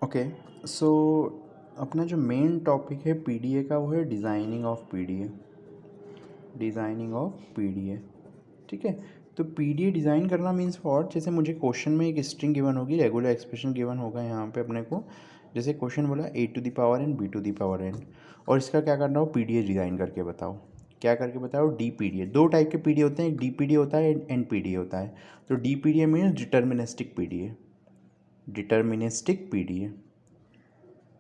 Okay. सो अपना जो main topic है पीडीए का वो है designing of PDA. Designing of PDA, ठीक है। तो पीडीए डिज़ाइन करना मीन्स व्हाट, जैसे मुझे क्वेश्चन में एक स्ट्रिंग गिवन होगी, रेगुलर एक्सप्रेशन गिवन होगा यहाँ पे अपने को। जैसे क्वेश्चन बोला a⁴n b⁴n, और इसका क्या करना हो, पीडीए डिज़ाइन करके बताओ। क्या करके बताओ, डी पीडीए। दो टाइप के पीडीए होते हैं, एक डी पीडीए होता है, एन पीडीए होता है। तो D PDA means deterministic PDA. Deterministic PDA,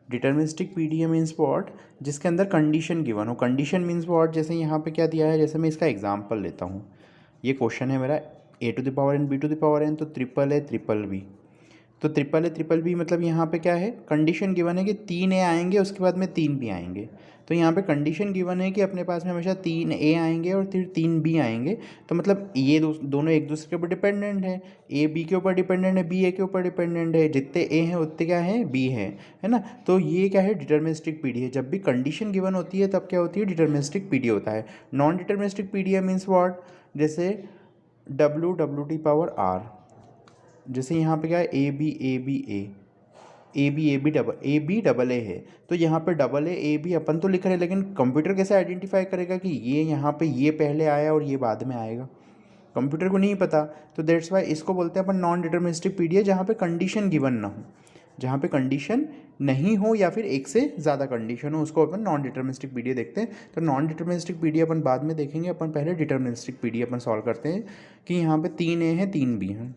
deterministic PDA means what, जिसके अंदर कंडीशन गिवन हो। कंडीशन मीन्स व्हाट, जैसे यहाँ पे क्या दिया है, जैसे मैं इसका एग्जांपल लेता हूँ। ये क्वेश्चन है मेरा a⁴n b⁴n, तो ट्रिपल ए ट्रिपल बी। तो ट्रिपल बी मतलब यहाँ पे क्या है, कंडीशन गिवन है कि 3 ए आएंगे, उसके बाद में 3 बी आएंगे। तो यहाँ पे कंडीशन गिवन है कि अपने पास में हमेशा 3 ए आएंगे और फिर 3 बी आएंगे। तो मतलब ये दोनों एक दूसरे के ऊपर डिपेंडेंट है। ए बी के ऊपर डिपेंडेंट है, बी ए के ऊपर डिपेंडेंट है। जितने ए हैं उतने क्या है, बी है ना। तो ये क्या है, डिटर्मिनिस्टिक पीडी है। जब भी कंडीशन गिवन होती है तब क्या होती है, डिटर्मिनिस्टिक पीडी होता है। Non deterministic PD means what, जैसे w⁴r, जैसे यहाँ पे क्या है, ए बी डबल ए है। तो यहाँ पे डबल ए बी अपन तो लिख रहे हैं, लेकिन कंप्यूटर कैसे आइडेंटिफाई करेगा कि ये यहाँ पे ये पहले आया और ये बाद में आएगा, कंप्यूटर को नहीं पता। तो दैट्स वाई इसको बोलते हैं अपन नॉन डिटर्मिनिस्टिक पीडीए, जहाँ पे कंडीशन गिवन ना हो। जहाँ पे कंडीशन नहीं हो या फिर एक से ज़्यादा कंडीशन हो, उसको अपन नॉन डिटर्मिनिस्टिक पीडीए देखते हैं। तो नॉन डिटर्मिनिस्टिक पीडीए अपन बाद में देखेंगे, अपन पहले डिटर्मिनिस्टिक पीडीए अपन सॉल्व करते हैं कि यहाँ पे 3 ए हैं 3 बी हैं।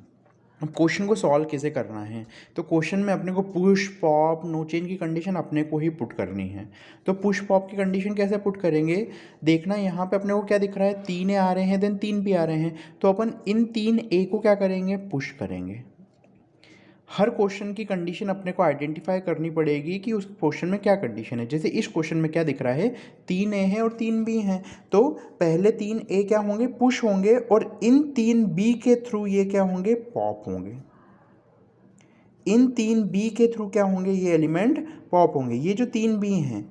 अब क्वेश्चन को सॉल्व कैसे करना है, तो क्वेश्चन में अपने को पुश पॉप नो चेंज की कंडीशन अपने को ही पुट करनी है। तो पुश पॉप की कंडीशन कैसे पुट करेंगे, देखना यहाँ पे अपने को क्या दिख रहा है, 3 ए आ रहे हैं देन 3 बी आ रहे हैं। तो अपन इन 3 ए को क्या करेंगे, पुश करेंगे। हर क्वेश्चन की कंडीशन अपने को आइडेंटिफाई करनी पड़ेगी कि उस क्वेश्चन में क्या कंडीशन है। जैसे इस क्वेश्चन में क्या दिख रहा है, 3 ए हैं और 3 बी हैं। तो पहले 3 ए क्या होंगे, पुश होंगे, और इन 3 बी के थ्रू ये क्या होंगे, पॉप होंगे। इन 3 बी के थ्रू क्या होंगे, ये एलिमेंट पॉप होंगे। ये जो 3 बी हैं,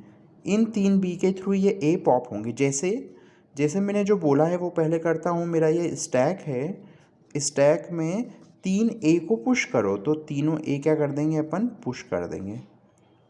इन 3 बी के थ्रू ये ए पॉप होंगे। जैसे जैसे मैंने जो बोला है वो पहले करता हूँ। मेरा ये स्टैक है, स्टैक में 3 ए को पुश करो, तो तीनों ए क्या कर देंगे, अपन पुश कर देंगे।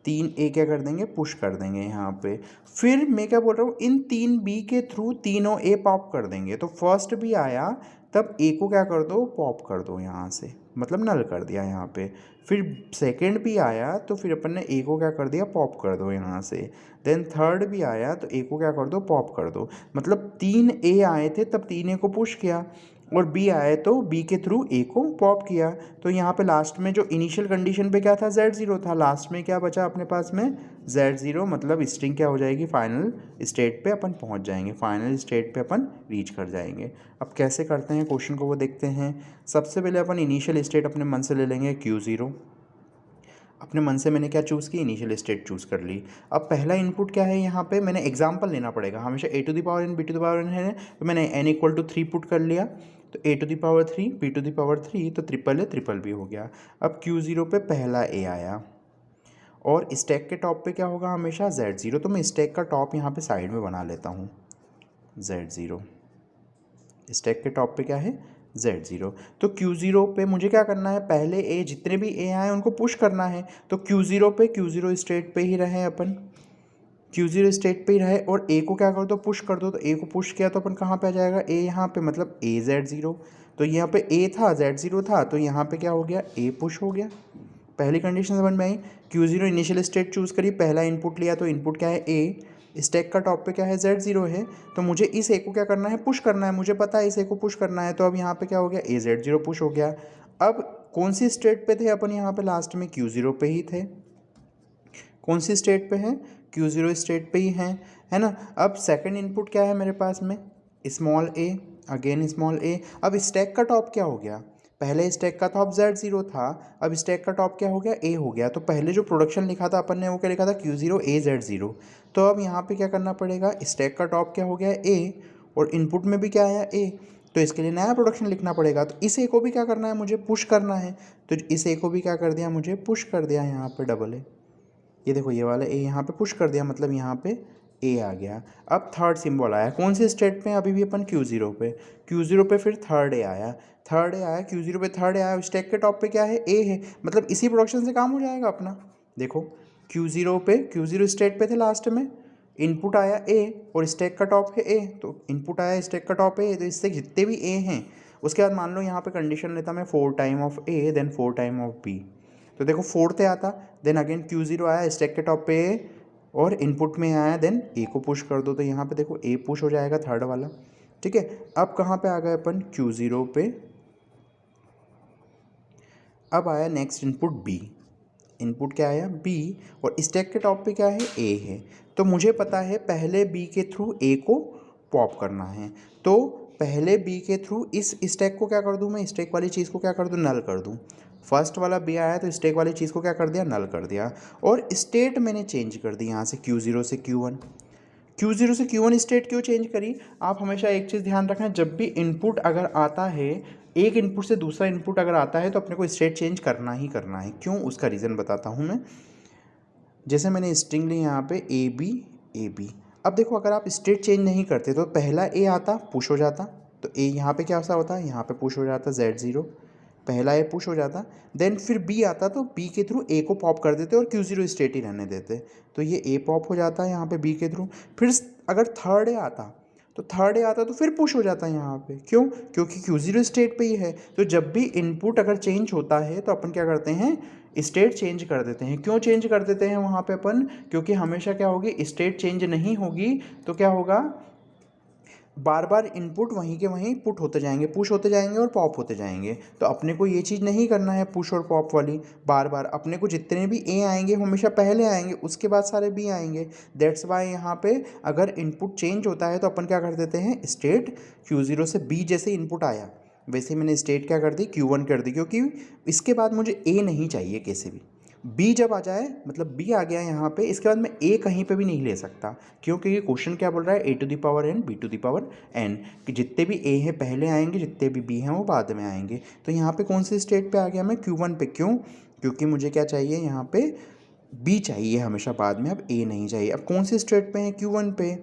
3 ए क्या कर देंगे, पुश कर देंगे यहाँ पे। फिर मैं क्या बोल रहा हूँ, इन 3 बी के थ्रू तीनों ए पॉप कर देंगे। तो फर्स्ट बी आया तब ए को क्या कर दो, पॉप कर दो यहाँ से, मतलब नल कर दिया यहाँ पे। फिर सेकंड भी आया तो फिर अपन ने ए को क्या कर दिया, पॉप कर दो यहाँ से। देन थर्ड भी आया तो ए को क्या कर दो, पॉप कर दो। मतलब 3 ए आए थे तब 3 ए को पुश किया, और बी आए तो बी के थ्रू ए को पॉप किया। तो यहाँ पे लास्ट में जो इनिशियल कंडीशन पे क्या था, Z0 था। लास्ट में क्या बचा अपने पास में, Z0, मतलब स्ट्रिंग क्या हो जाएगी, फाइनल स्टेट पे अपन पहुँच जाएंगे, फाइनल स्टेट पे अपन रीच कर जाएंगे। अब कैसे करते हैं क्वेश्चन को वो देखते हैं। सबसे पहले अपन इनिशियल स्टेट अपने मन से ले लेंगे, Q0। अपने मन से मैंने क्या चूज़ की, इनिशियल स्टेट चूज़ कर ली। अब पहला इनपुट क्या है, यहाँ पे मैंने एग्जांपल लेना पड़ेगा। हमेशा a⁴n b⁴n है, तो मैंने n=3 पुट कर लिया। तो a⁴ b⁴ तो ट्रिपल बी हो गया। अब Q0 पे पहला ए आया, और स्टैक के टॉप पे क्या होगा, हमेशा Z0। तो मैं स्टैक का टॉप यहाँ पे साइड में बना लेता हूँ, Z0। स्टैक के टॉप पे क्या है, Z0। तो Q0 पे मुझे क्या करना है, पहले ए जितने भी ए आए उनको पुश करना है। तो Q0 स्टेट पे ही रहे अपन, Q0 स्टेट पे ही रहे, और ए को क्या कर दो, पुश कर दो। तो ए को पुश किया तो अपन कहाँ पे आ जाएगा, ए यहाँ पे, मतलब ए Z0। तो यहाँ पे ए था, Z0 था, तो यहाँ पे क्या हो गया, ए पुश हो गया। पहली कंडीशन समझ में आई। Q0 इनिशियल स्टेट चूज़ करी, पहला इनपुट लिया, तो इनपुट क्या है, ए। स्टैक का टॉप पे क्या है, Z0 है। तो मुझे इस ए को क्या करना है, पुश करना है। मुझे पता है इस ए को पुश करना है। तो अब यहाँ पे क्या हो गया, ए Z0 पुश हो गया। अब कौन सी स्टेट पे थे अपन, यहाँ पे लास्ट में Q0 पे ही थे। कौन सी स्टेट पे हैं, Q0 स्टेट पे ही हैं, है ना। अब सेकंड इनपुट क्या है मेरे पास में, स्मॉल ए, अगेन स्मॉल ए। अब स्टैक का टॉप क्या हो गया, पहले स्टैक का टॉप Z0 था, अब स्टैक का टॉप क्या हो गया, ए हो गया। तो पहले जो प्रोडक्शन लिखा था अपन ने वो क्या लिखा था, Q0 A Z0। तो अब यहाँ पे क्या करना पड़ेगा, स्टैक का टॉप क्या हो गया, ए, और इनपुट में भी क्या आया, ए। तो इसके लिए नया प्रोडक्शन लिखना पड़ेगा। तो इस ए को भी क्या करना है, मुझे पुश करना है। तो इस ए को भी क्या कर दिया, मुझे पुश कर दिया यहाँ पे, डबल ए। ये देखो ये वाला ए यहाँ पे पुश कर दिया, मतलब यहाँ पे ए आ गया। अब थर्ड सिंबल आया, कौन से स्टेट पे? अभी भी अपन Q0 पे, Q0 पे फिर थर्ड ए आया, थर्ड ए आया Q0 पे, थर्ड ए आया, स्टैक के टॉप पे क्या है? ए है, मतलब इसी प्रोडक्शन से काम हो जाएगा अपना। देखो Q0 पे, Q0 स्टेट पे थे लास्ट में, इनपुट आया ए और स्टैक का टॉप है ए, तो इनपुट आया स्टैक का टॉप ए, तो इससे जितने भी ए हैं, उसके बाद मान लो यहाँ पे कंडीशन लेता मैं 4 time of A then 4 time of B, तो देखो फोर्थ आता, देन अगेन Q0 आया स्टैक के टॉप पे ए और इनपुट में आया, देन ए को पुश कर दो, तो यहाँ पे देखो ए पुश हो जाएगा थर्ड वाला। ठीक है, अब कहाँ पे आ गए अपन? Q0 पे। अब आया नेक्स्ट इनपुट बी, इनपुट क्या आया? बी, और स्टैक के टॉप पे क्या है? ए है, तो मुझे पता है पहले बी के थ्रू ए को पॉप करना है, तो पहले बी के थ्रू इस स्टैक को क्या कर दूं मैं? स्टैक वाली चीज़ को क्या कर दूं? नल कर दूं। फर्स्ट वाला बी आया तो स्टैक वाली चीज़ को क्या कर दिया? नल कर दिया, और स्टेट मैंने चेंज कर दी यहाँ से Q0 से Q1। Q0 से Q1 स्टेट क्यों चेंज करी? आप हमेशा एक चीज़ ध्यान रखना, जब भी इनपुट अगर आता है, एक इनपुट से दूसरा इनपुट अगर आता है, तो अपने को स्टेट चेंज करना ही करना है। क्यों? उसका रीज़न बताता हूँ मैं। जैसे मैंने स्ट्रिंग ली यहाँ पे ए बी, अब देखो अगर आप स्टेट चेंज नहीं करते तो पहला ए आता पुश हो जाता, तो ए यहाँ पे क्या सा होता है? यहाँ पे पुश हो जाता Z0, पहला ए पुश हो जाता, देन फिर बी आता तो बी के थ्रू ए को पॉप कर देते और Q0 स्टेट ही रहने देते, तो ये ए पॉप हो जाता है यहाँ पे बी के थ्रू। फिर अगर थर्ड ए आता, तो थर्ड ए आता तो फिर पुश हो जाता है यहाँ पे। क्यों? क्योंकि Q0 स्टेट पे ही है, तो जब भी इनपुट अगर चेंज होता है तो अपन क्या करते हैं? स्टेट चेंज कर देते हैं। क्यों चेंज कर देते हैं वहाँ पे अपन? क्योंकि हमेशा क्या होगी? स्टेट चेंज नहीं होगी तो क्या होगा? बार बार इनपुट वहीं के वहीं पुट होते जाएंगे, पुश होते जाएंगे और पॉप होते जाएंगे, तो अपने को ये चीज़ नहीं करना है पुश और पॉप वाली बार बार। अपने को जितने भी ए आएंगे हमेशा पहले आएंगे, उसके बाद सारे बी आएंगे। दैट्स वाई यहाँ पे अगर इनपुट चेंज होता है तो अपन क्या कर देते हैं? स्टेट Q0 से बी जैसे इनपुट आया वैसे मैंने स्टेट क्या कर दी? Q1 कर दी, क्योंकि इसके बाद मुझे ए नहीं चाहिए कैसे भी। बी जब आ जाए, मतलब बी आ गया यहाँ पे, इसके बाद मैं ए कहीं पे भी नहीं ले सकता। क्यों? क्योंकि क्वेश्चन क्या बोल रहा है? A⁴n B⁴n, कि जितने भी ए हैं पहले आएंगे, जितने भी बी हैं वो बाद में आएंगे। तो यहाँ पे कौन से स्टेट पे आ गया मैं? Q1 पे। क्यों? क्योंकि मुझे क्या चाहिए यहाँ पे? बी चाहिए हमेशा बाद में, अब ए नहीं चाहिए। अब कौन से स्टेट पे है? Q1 पे।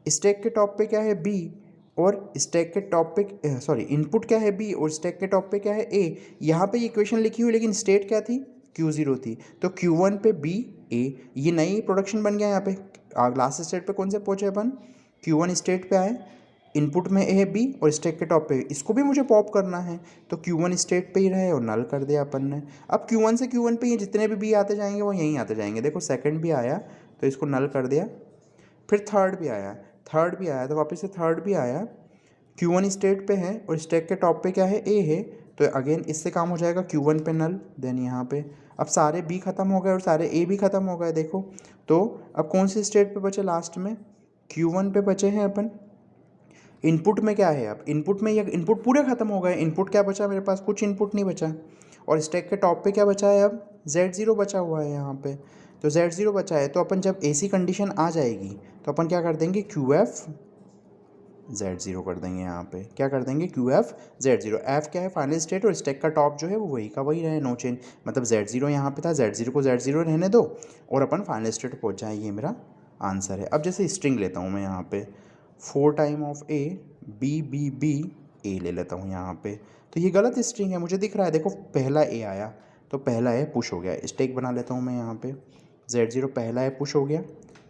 स्टैक के टॉप पे क्या है? बी, और स्टैक के टॉप पे सॉरी इनपुट क्या है? बी, और स्टैक के टॉप पे क्या है? ए। यहाँ पे ये इक्वेशन लिखी हुई, लेकिन स्टेट क्या थी? Q0 थी, तो Q1 पे बी ए, ये नई प्रोडक्शन बन गया यहाँ पे। लास्ट स्टेट पे कौन से पहुँचे अपन? Q1 स्टेट पे आए, इनपुट में ए है बी और स्टैक के टॉप पे, इसको भी मुझे पॉप करना है, तो Q1 स्टेट पे ही रहे और नल कर दिया अपन ने। अब Q1 से Q1 पे ये जितने भी बी आते जाएंगे वो यहीं आते जाएंगे। देखो सेकंड भी आया तो इसको नल कर दिया, फिर थर्ड भी आया, तो वापस से थर्ड भी आया। Q1 स्टेट पे है और स्टैक के टॉप पे क्या है? ए है, तो अगेन इससे काम हो जाएगा Q1 पे नल, देन यहाँ पे अब सारे बी खत्म हो गए और सारे ए भी खत्म हो गए। देखो तो अब कौन से स्टेट पे बचे? लास्ट में Q1 पे बचे हैं अपन। इनपुट में क्या है? अब इनपुट में ये इनपुट पूरे खत्म हो गए, इनपुट क्या बचा मेरे पास? कुछ इनपुट नहीं बचा। और स्टैक के टॉप पे क्या बचा है? अब Z0 बचा हुआ है यहाँ पे, तो Z0 बचा है, तो अपन जब ऐसी कंडीशन आ जाएगी तो अपन क्या कर देंगे? QF Z0 कर देंगे। यहाँ पे क्या कर देंगे? QF Z0। F क्या है? फाइनल स्टेट, और स्टैक का टॉप जो है वो वही का वही रहे, नो चेंज। मतलब Z0 यहाँ पे था, Z0 को Z0 रहने दो और अपन फाइनल स्टेट पहुँच जाए, ये मेरा आंसर है। अब जैसे स्ट्रिंग लेता हूँ मैं यहाँ पे 4 time of A B A ले लेता हूँ यहाँ पे, तो ये गलत स्ट्रिंग है, मुझे दिख रहा है। देखो पहला ए आया तो पहला ए पुश हो गया, स्टैक बना लेता हूँ मैं यहाँ पे। Z0 पहला ए पुश हो गया,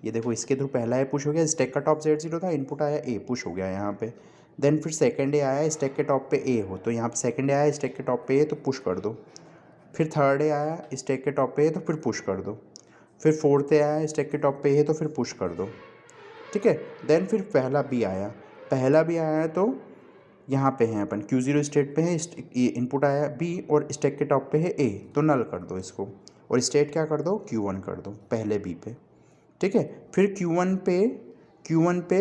ये देखो इसके थ्रू पहला ए पुश हो गया, स्टैक का टॉप Z0 था, इनपुट आया ए, पुश हो गया यहाँ पे। देन फिर सेकंड ए आया, स्टैक के टॉप पे ए हो, तो यहाँ पे सेकंड ए आया स्टैक के टॉप पे ए, तो पुश कर दो। फिर थर्ड ए आया स्टैक के टॉप पे ए, तो फिर पुश कर दो। फिर फोर्थ ए आया स्टैक के टॉप पे ए, तो फिर पुश कर दो। ठीक है, देन फिर पहला बी आया तो यहाँ पे हैं अपन Q0 स्टेट पे है, इनपुट आया बी और स्टैक के टॉप पे है ए, तो नल कर दो इसको, और स्टेट क्या कर दो? Q1 कर दो पहले बी पे। ठीक है, फिर Q1 पे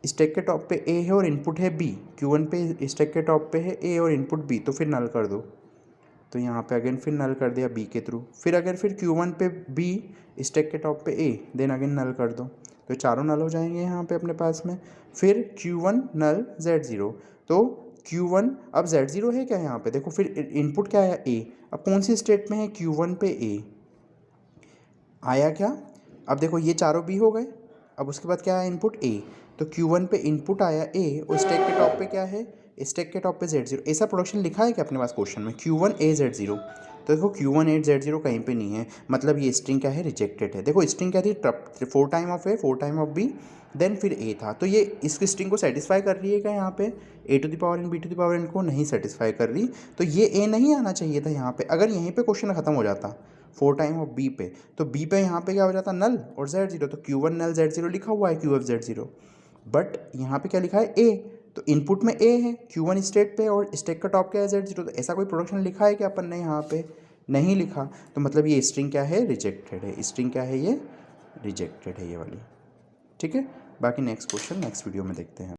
स्टैक के टॉप पे ए है और इनपुट है बी, Q1 पे स्टैक के टॉप पे है ए और इनपुट बी, तो फिर नल कर दो। तो यहाँ पे अगेन फिर नल कर दिया बी के थ्रू। फिर अगर फिर Q1 पे बी स्टैक के टॉप पे ए, देन अगेन नल कर दो, तो चारों नल हो जाएंगे यहाँ पे अपने पास में। फिर Q1 नल Z0, तो Q1 अब Z0 है क्या यहाँ पे? देखो फिर इनपुट क्या है? ए। अब कौन सी स्टेट में है? Q1 पे ए आया क्या? अब देखो ये चारों बी हो गए, अब उसके बाद क्या आया इनपुट ए, तो Q1 पे इनपुट आया ए और स्टैक के टॉप पे क्या है, स्टैक के टॉप पे Z0। ऐसा प्रोडक्शन लिखा है क्या अपने पास क्वेश्चन में, Q1 A Z0, तो देखो Q1 A Z0 कहीं पे नहीं है, मतलब ये स्ट्रिंग क्या है, रिजेक्टेड है। देखो स्ट्रिंग क्या थी, 4 time of A 4 time of B then फिर A था, तो ये इस स्ट्रिंग को सेटिस्फाई कर रही है क्या यहाँ पे, A to the power n B to the power n को नहीं सेटिस्फाई कर रही, तो ये A नहीं आना चाहिए था यहाँ पे। अगर यहीं पे क्वेश्चन खत्म हो जाता 4 टाइम ऑफ B पे, तो B पे यहाँ पे क्या हो जाता नल और Z0, तो Q1 नल Z0 लिखा हुआ है QF Z0, बट यहाँ पे क्या लिखा है A, तो इनपुट में A है, Q1 स्टेट पे और स्टेक का टॉप क्या है Z0, तो ऐसा कोई प्रोडक्शन लिखा है क्या अपन ने, यहाँ पे नहीं लिखा, तो मतलब ये स्ट्रिंग क्या है, रिजेक्टेड है। स्ट्रिंग क्या है, ये रिजेक्टेड है ये वाली, ठीक है। बाकी नेक्स्ट क्वेश्चन नेक्स्ट वीडियो में देखते हैं।